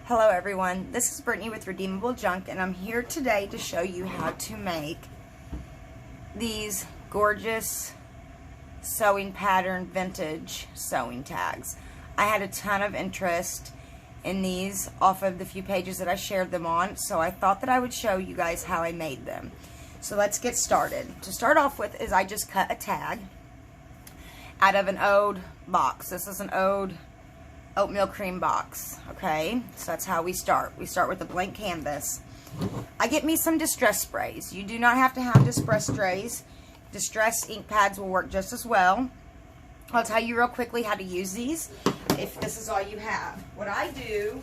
Hello everyone, this is Brittany with Redeemable Junk, and I'm here today to show you how to make these gorgeous sewing pattern vintage sewing tags. I had a ton of interest in these off of the few pages that I shared them on, so I thought that I would show you guys how I made them. So let's get started. To start off with is I just cut a tag out of an Ode box. This is an Ode oatmeal cream box. Okay, so that's how we start. We start with a blank canvas. I get me some distress sprays. You do not have to have distress sprays. Distress ink pads will work just as well. I'll tell you real quickly how to use these if this is all you have. What I do,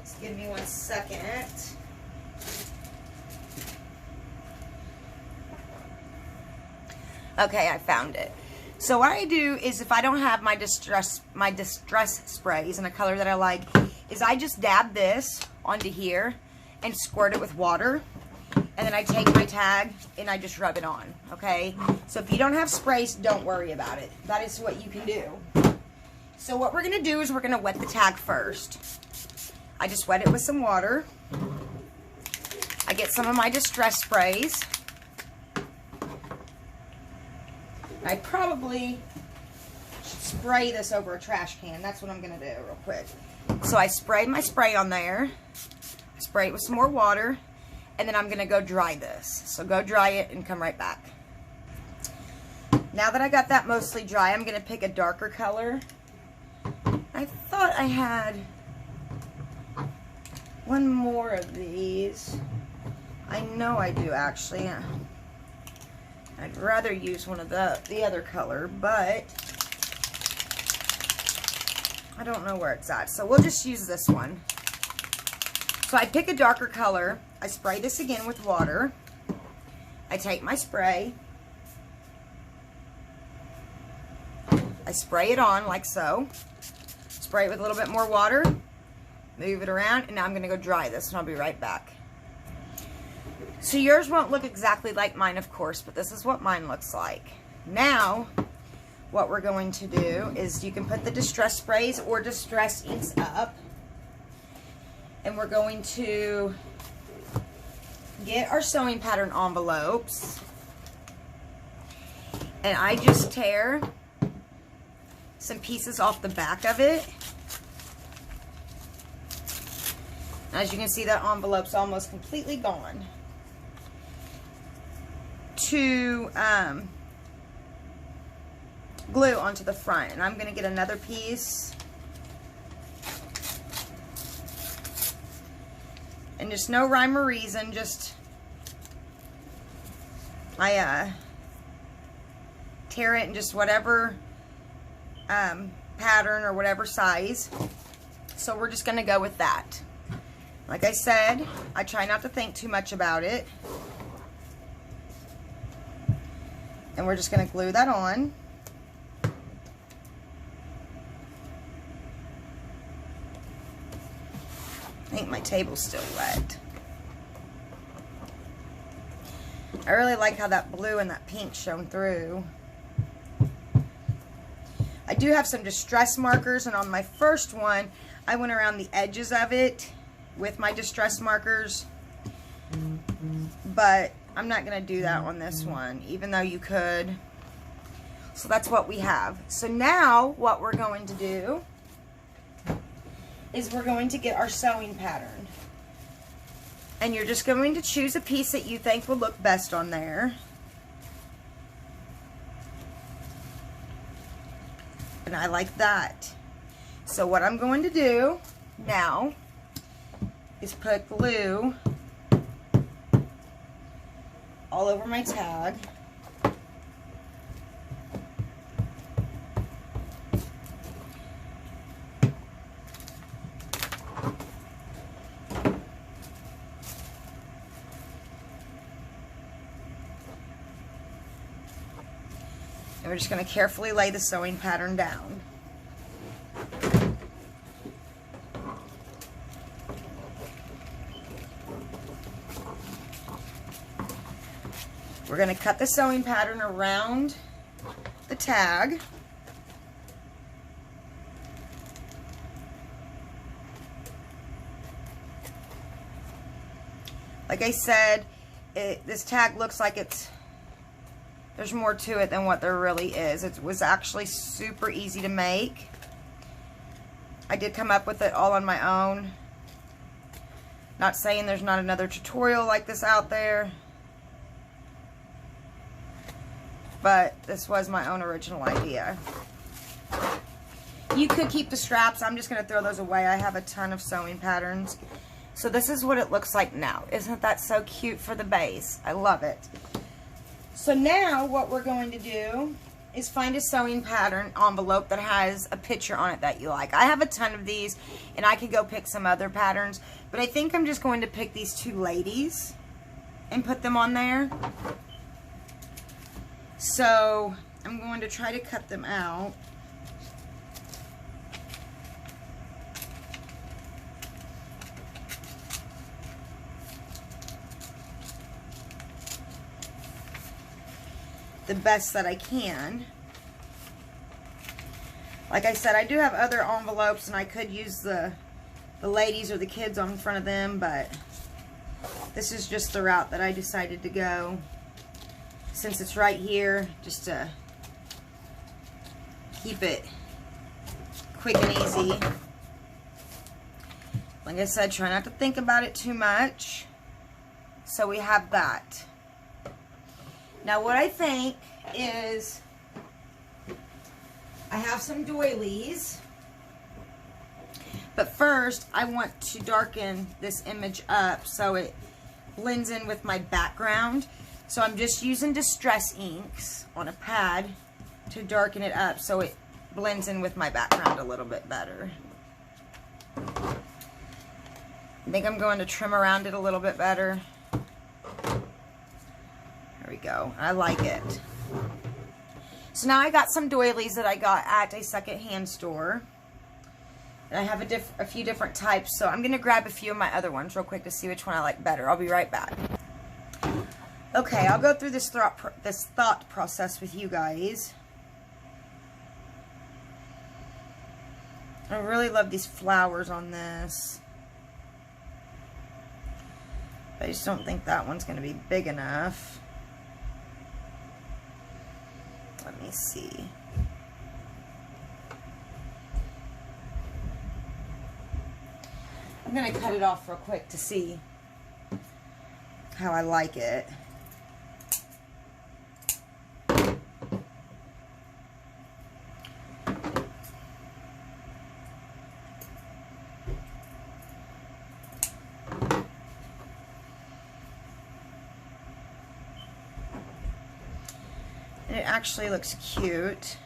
just give me 1 second. Okay, I found it. So what I do is, if I don't have my distress sprays in a color that I like, is I just dab this onto here and squirt it with water, and then I take my tag and I just rub it on. Okay, so if you don't have sprays, don't worry about it. That is what you can do. So what we're gonna do is we're gonna wet the tag first. I just wet it with some water. I get some of my distress sprays. I probably should spray this over a trash can. That's what I'm going to do real quick. So I spray my spray on there. Spray it with some more water. And then I'm going to go dry this. So go dry it and come right back. Now that I got that mostly dry, I'm going to pick a darker color. I thought I had one more of these. I know I do actually. I'd rather use one of the other color, but I don't know where it's at. So we'll just use this one. So I pick a darker color. I spray this again with water. I take my spray. I spray it on like so. Spray it with a little bit more water. Move it around, and now I'm going to go dry this, and I'll be right back. So yours won't look exactly like mine, of course, but this is what mine looks like. Now, what we're going to do is you can put the distress sprays or distress inks up. And we're going to get our sewing pattern envelopes. And I just tear some pieces off the back of it. As you can see, that envelope's almost completely gone. To glue onto the front, and I'm going to get another piece and just no rhyme or reason, just I tear it in just whatever pattern or whatever size. So we're just going to go with that. Like I said, I try not to think too much about it. And we're just going to glue that on. I think my table's still wet. I really like how that blue and that pink shone through. I do have some distress markers, and on my first one, I went around the edges of it with my distress markers. But I'm not going to do that on this one, even though you could. So that's what we have. So now what we're going to do is we're going to get our sewing pattern. And you're just going to choose a piece that you think will look best on there. And I like that. So what I'm going to do now is put glue all over my tag. And we're just going to carefully lay the sewing pattern down. We're going to cut the sewing pattern around the tag. Like I said, this tag looks like there's more to it than what there really is. It was actually super easy to make. I did come up with it all on my own. Not saying there's not another tutorial like this out there, but this was my own original idea. You could keep the straps. I'm just going to throw those away. I have a ton of sewing patterns. So this is what it looks like now. Isn't that so cute for the base? I love it. So now what we're going to do is find a sewing pattern envelope that has a picture on it that you like. I have a ton of these, and I could go pick some other patterns, but I think I'm just going to pick these two ladies and put them on there. So I'm going to try to cut them out. The best that I can. Like I said, I do have other envelopes, and I could use the ladies or the kids on front of them, but this is just the route that I decided to go, since it's right here, just to keep it quick and easy. Like I said, try not to think about it too much. So we have that. Now what I think is, I have some doilies, but first I want to darken this image up so it blends in with my background. So I'm just using Distress inks on a pad to darken it up so it blends in with my background a little bit better. I think I'm going to trim around it a little bit better. There we go. I like it. So now I got some doilies that I got at a secondhand store. And I have a few different types, so I'm going to grab a few of my other ones real quick to see which one I like better. I'll be right back. Okay, I'll go through this thought process with you guys. I really love these flowers on this. I just don't think that one's going to be big enough. Let me see. I'm going to cut it off real quick to see how I like it. It actually looks cute.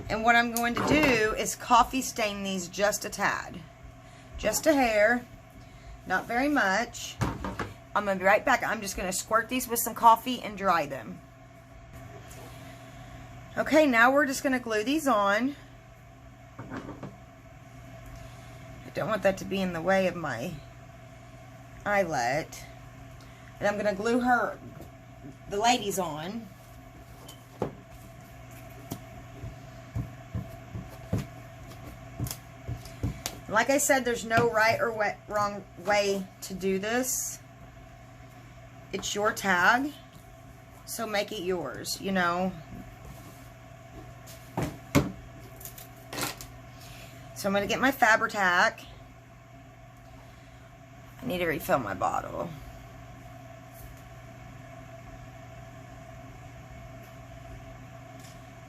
And what I'm going to do is coffee stain these just a tad. Just a hair. Not very much. I'm going to be right back. I'm just going to squirt these with some coffee and dry them. Okay, now we're just going to glue these on. I don't want that to be in the way of my eyelet. And I'm going to glue the ladies on. Like I said, there's no right or wrong way to do this. It's your tag, so make it yours, you know. So I'm going to get my Fabri-Tac. I need to refill my bottle.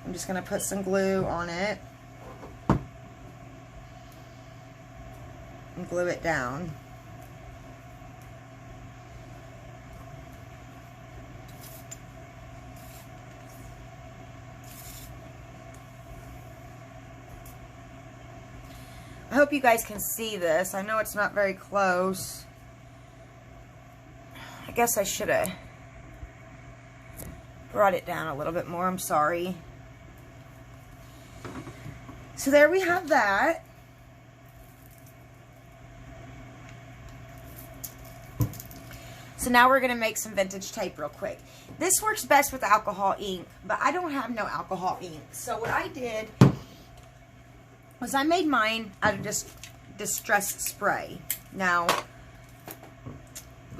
I'm just going to put some glue on it and glue it down. I hope you guys can see this. I know it's not very close. I guess I should have brought it down a little bit more. I'm sorry. So there we have that. So now we're going to make some vintage tape real quick. This works best with alcohol ink, but I don't have no alcohol ink. So what I did was I made mine out of just Distress spray. Now,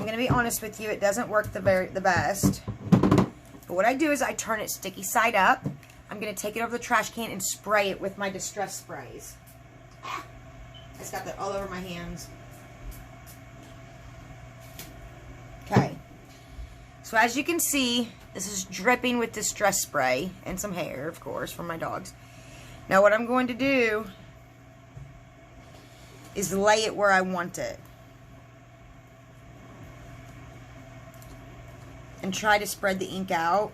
going to be honest with you, it doesn't work the best. But what I do is I turn it sticky side up. I'm going to take it over the trash can and spray it with my Distress sprays. I just got that all over my hands. Okay. So as you can see, this is dripping with Distress spray and some hair, of course, from my dogs. Now what I'm going to do is lay it where I want it. And try to spread the ink out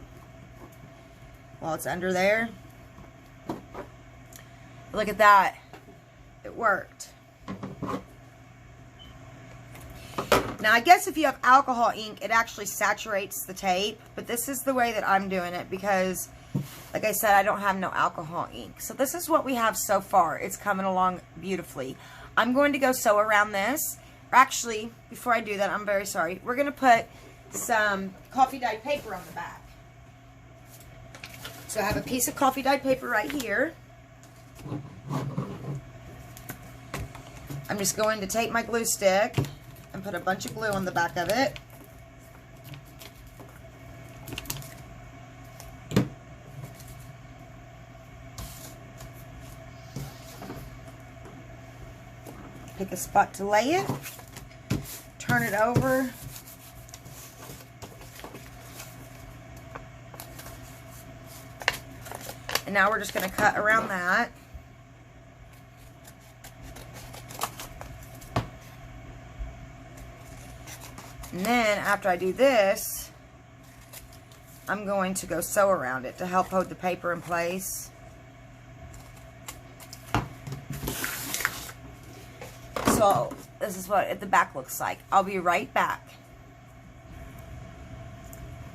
while it's under there. Look at that. It worked. Now, I guess if you have alcohol ink, it actually saturates the tape. But this is the way that I'm doing it because, like I said, I don't have no alcohol ink. So this is what we have so far. It's coming along beautifully. I'm going to go sew around this. Actually, before I do that, I'm very sorry. We're going to put some coffee dyed paper on the back. So I have a piece of coffee dyed paper right here. I'm just going to take my glue stick and put a bunch of glue on the back of it. Pick a spot to lay it. Turn it over. And now we're just going to cut around that. And then after I do this, I'm going to go sew around it to help hold the paper in place. So this is what the back looks like. I'll be right back.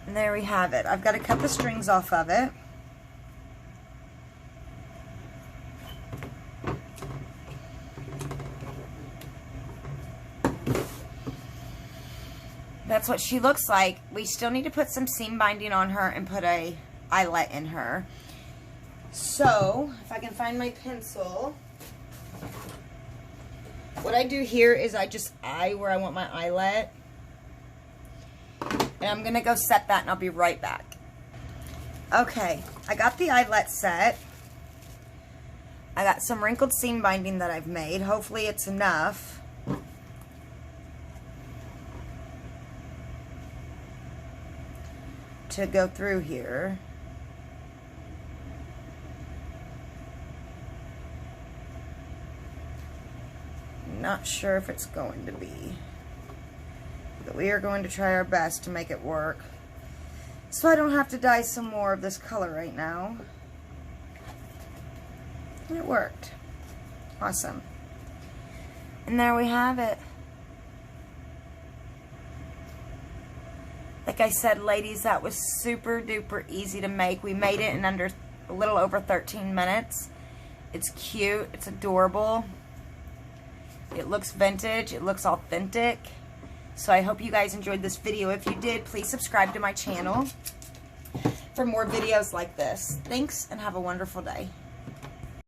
And there we have it. I've got to cut the strings off of it. That's what she looks like. We still need to put some seam binding on her and put a eyelet in her. So, if I can find my pencil. What I do here is I just eye where I want my eyelet. And I'm going to go set that and I'll be right back. Okay, I got the eyelet set. I got some wrinkled seam binding that I've made. Hopefully it's enough. To go through here. Not sure if it's going to be, but we are going to try our best to make it work so I don't have to dye some more of this color right now. And it worked. Awesome. And there we have it. Like I said, ladies, that was super duper easy to make. We made it in under a little over 13 minutes. It's cute. It's adorable. It looks vintage. It looks authentic. So I hope you guys enjoyed this video. If you did, please subscribe to my channel for more videos like this. Thanks and have a wonderful day.